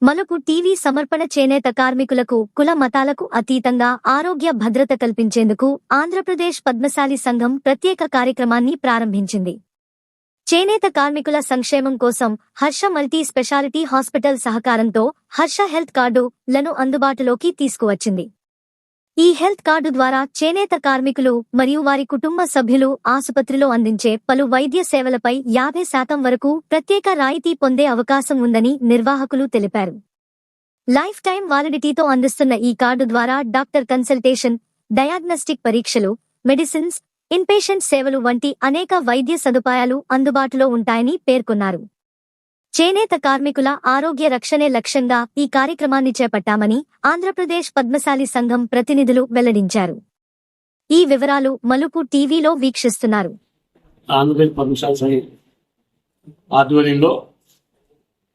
మలుపు టీవీ సమర్పణ చేనేత కార్మికులకు కుల మతాలకు అతీతంగా ఆరోగ్య భద్రత కల్పించేందుకు ఆంధ్రప్రదేశ్ పద్మశాలి సంఘం ప్రత్యేక కార్యక్రమాన్ని ప్రారంభించింది. చేనేత కార్మికుల సంక్షేమం కోసం హర్ష మల్టీ స్పెషాలిటీ హాస్పిటల్ సహకారంతో హర్ష హెల్త్ కార్డు లను అందుబాటులోకి తీసుకువచ్చింది. ఈ హెల్త్ కార్డు ద్వారా చేనేత కార్మికులు మరియు వారి కుటుంబ సభ్యులు ఆసుపత్రిలో అందించే పలు వైద్య సేవలపై 50% వరకు ప్రత్యేక రాయితీ పొందే అవకాశం ఉందని నిర్వాహకులు తెలిపారు. లైఫ్ టైం వాలిడిటీతో అందిస్తున్న ఈ కార్డు ద్వారా డాక్టర్ కన్సల్టేషన్, డయాగ్నోస్టిక్ పరీక్షలు, మెడిసిన్స్, ఇన్పేషెంట్ సేవలు వంటి అనేక వైద్య సదుపాయాలు అందుబాటులో ఉంటాయని పేర్కొన్నారు. చేనేత కార్మికుల ఆరోగ్య రక్షణే లక్ష్యంగా ఈ కార్యక్రమాన్ని చేపట్టామని ఆంధ్రప్రదేశ్ పద్మశాలి సంఘం ప్రతినిధులు వెల్లడించారు. ఈ వివరాలు మలుపు టీవీలో వీక్షిస్తున్నారు. ఆంధ్రప్రదేశ్ పద్మశాలి సంఘం ఆధ్వర్యంలో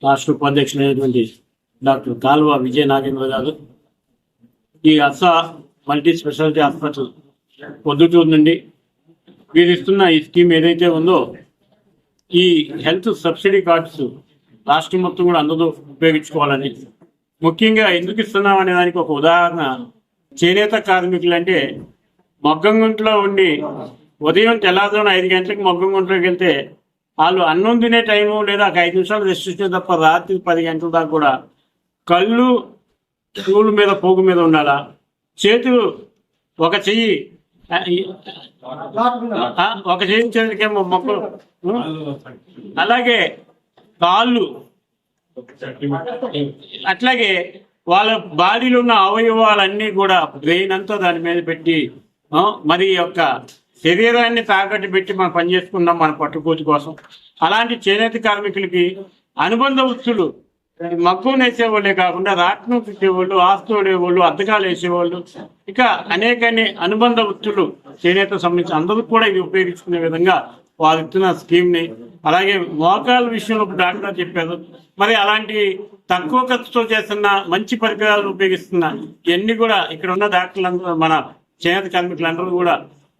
రాష్ట్ర ఉపాధ్యక్షులైనటువంటి డాక్టర్ కాల్వ విజయ నాగేంద్ర గారు ఈ Harsha multi speciality hospital Proddatur నుండి వీరు ఇస్తున్న ఈ స్కీమ్ ఏదైతే ఉందో ఈ హెల్త్ సబ్సిడీ కార్డ్స్ రాష్ట్రం మొత్తం కూడా అందరూ ఉపయోగించుకోవాలని, ముఖ్యంగా ఎందుకు ఇస్తున్నాం అనే దానికి ఒక ఉదాహరణ, చేనేత కార్మికులు అంటే మగ్గం గుంట్లో ఉండి ఉదయం తెల్లారుజామున 5 గంటలకు మగ్గం గుంట్లోకి వెళ్తే వాళ్ళు అన్నం తినే టైము లేదా ఒక 5 నిమిషాలు రెస్ట్ ఇచ్చే తప్ప రాత్రి 10 గంటల దాకా కూడా కళ్ళు స్టూల్ మీద పోగు మీద ఉండాలా, చేతులు ఒక చెయ్యి చేతికేమో మొక్కలు, అలాగే కాళ్ళు, అట్లాగే వాళ్ళ బాడీలో ఉన్న అవయవాలన్నీ కూడా బ్రెయిన్ అంతా దాని మీద పెట్టి మరి యొక్క శరీరాన్ని తాకట్టు పెట్టి మనం పనిచేసుకున్నాం మన పట్టుకోతి కోసం. అలాంటి చేనేత కార్మికులకి అనుబంధ వృత్తులు మగ్గం వేసేవాళ్ళే కాకుండా రాట్నం పెట్టేవాళ్ళు, ఆస్తోడేవాళ్ళు, అద్దకాలు వేసేవాళ్ళు, ఇక అనేక అనుబంధ వృత్తులు చేనేత సంబంధించి అందరూ కూడా ఇది ఉపయోగించుకునే విధంగా వారు ఇస్తున్న స్కీమ్ని, అలాగే మోకాల విషయంలో డాక్టర్ చెప్పారు, మరి అలాంటి తక్కువ ఖర్చుతో చేస్తున్న మంచి పరికరాలను ఉపయోగిస్తున్న ఇవన్నీ కూడా ఇక్కడ ఉన్న డాక్టర్లందరూ మన చేనేత కార్మికులందరూ కూడా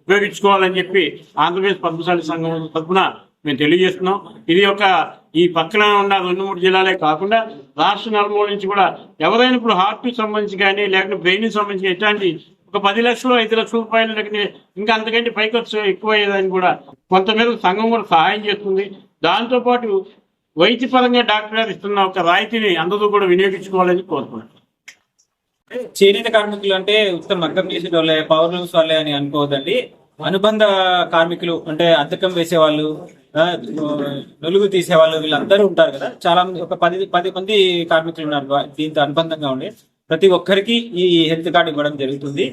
ఉపయోగించుకోవాలని చెప్పి ఆంధ్రప్రదేశ్ పద్మశాలి సంఘం తరఫున మేము తెలియజేస్తున్నాం. ఇది ఈ పక్కన ఉన్న 2-3 జిల్లాలే కాకుండా రాష్ట్ర నలుమూల నుంచి కూడా ఎవరైనా ఇప్పుడు హార్ట్కి సంబంధించి కానీ లేకపోతే బ్రెయిన్కి సంబంధించి ఎట్లాంటి ఒక 10 లక్షలు 5 లక్షల రూపాయలు ఇంకా అంతకంటే పై ఖర్చు ఎక్కువ అయ్యేదని కూడా కొంతమేర సంఘం కూడా సహాయం చేస్తుంది. దాంతోపాటు వైద్యపరంగా డాక్టర్ గారు ఇస్తున్న ఒక రాయితీని అందరూ కూడా వినియోగించుకోవాలని కోరుకుంటున్నాం. చేనేత కార్మికులు అంటే ఉత్తమ మగ్గం చేసే వాళ్ళే, పవర్ లూమ్స్ వాళ్ళే అని అనుకోవద్దండి. అనుబంధ కార్మికులు అంటే అద్దకం వేసేవాళ్ళు, నలుగు తీసేవాళ్ళు, వీళ్ళందరూ ఉంటారు కదా. చాలా మంది ఒక 10 మంది కార్మికులు ఉన్నారు దీంతో అనుబంధంగా ఉండే. ప్రతి ఒక్కరికి ఈ హెల్త్ కార్డు ఇవ్వడం జరుగుతుంది.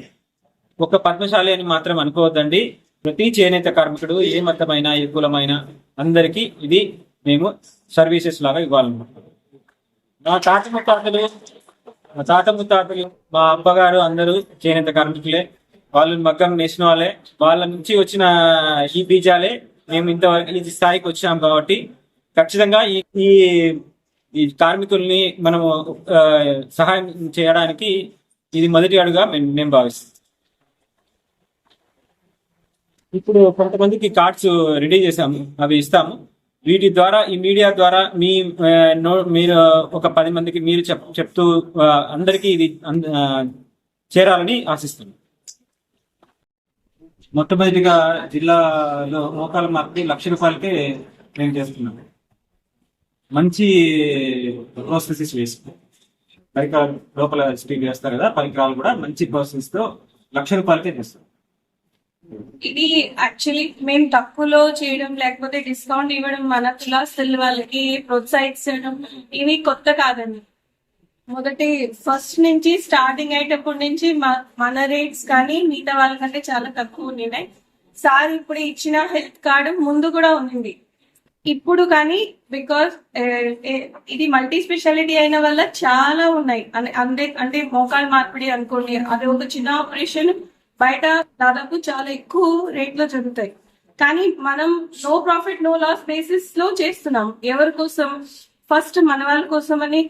ఒక పద్మశాలి అని మాత్రం అనుకోవద్దండి. ప్రతి చేనేత కార్మికుడు ఏ మతమైనా ఏ కులమైనా అందరికీ ఇది మేము సర్వీసెస్ లాగా ఇవ్వాలన్నమాట. మా తాత ముత్తాతలు మా అబ్బగారు అందరూ చేనేత కార్మికులే. వాళ్ళు మగ్గం నేసిన వాళ్ళే. వాళ్ళ నుంచి వచ్చిన ఈ బీజాలే మేము ఇంతవరకు ఈ స్థాయికి వచ్చాం. కాబట్టి ఖచ్చితంగా ఈ కార్మికుల్ని మనము సహాయం చేయడానికి ఇది మొదటి అడుగుగా మేము భావిస్తాం. ఇప్పుడు కొంతమందికి కార్డ్స్ రెడీ చేసాము, అవి ఇస్తాము. వీటి ద్వారా ఈ మీడియా ద్వారా మీరు ఒక 10 మందికి మీరు చెప్తూ అందరికీ ఇది చేరాలని ఆశిస్తున్నాం. మొట్టమొదటిగా జిల్లాలో మోకాల మార్పు 1,00,000 రూపాయలకే మేము చేస్తున్నాం. మంచి ప్రోసెసెస్ వేసుకున్నాం. పరికరాలు లోపల స్టీల్ వేస్తారు కదా, పరికరాలు కూడా మంచి ప్రాసెస్ తో 1,00,000 రూపాయలకే చేస్తాం. ఇది యాక్చువల్లీ మేము తక్కువలో చేయడం లేకపోతే డిస్కౌంట్ ఇవ్వడం మన తులాస్తుల వాళ్ళకి ప్రోత్సహించడం ఇవి కొత్త కాదండి. ఫస్ట్ నుంచి స్టార్టింగ్ అయ్యేటప్పటి నుంచి మన రేట్స్ కానీ మిగతా వాళ్ళకంటే చాలా తక్కువ ఉన్నాయి. సార్ ఇప్పుడు ఇచ్చిన హెల్త్ కార్డు ముందు కూడా ఉంది ఇప్పుడు, కానీ బికాస్ ఇది మల్టీ స్పెషాలిటీ అయిన వల్ల చాలా ఉన్నాయి. అంటే మోకాలు మార్పిడి అనుకోండి, అది ఒక చిన్న ఆపరేషన్ బయట దాదాపు చాలా ఎక్కువ రేట్ లో జరుగుతాయి. కానీ మనం no profit no loss basis లో చేస్తున్నాం. ఎవరి కోసం? ఫస్ట్ మన వాళ్ళ కోసం అని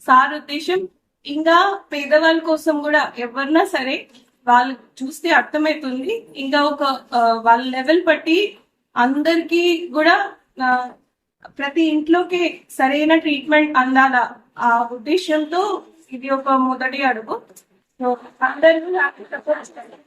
సార్ ఉద్దేశం. ఇంకా పేదవాళ్ళ కోసం కూడా ఎవరన్నా సరే వాళ్ళు చూస్తే అర్థమవుతుంది. ఇంకా వాళ్ళ లెవెల్ బట్టి అందరికీ కూడా ప్రతి ఇంట్లోకి సరైన ట్రీట్మెంట్ అందాలా ఆ ఉద్దేశంతో ఇది ఒక మొదటి అడుగు. సో అందరూ నాకు సపోర్ట్ చేయండి.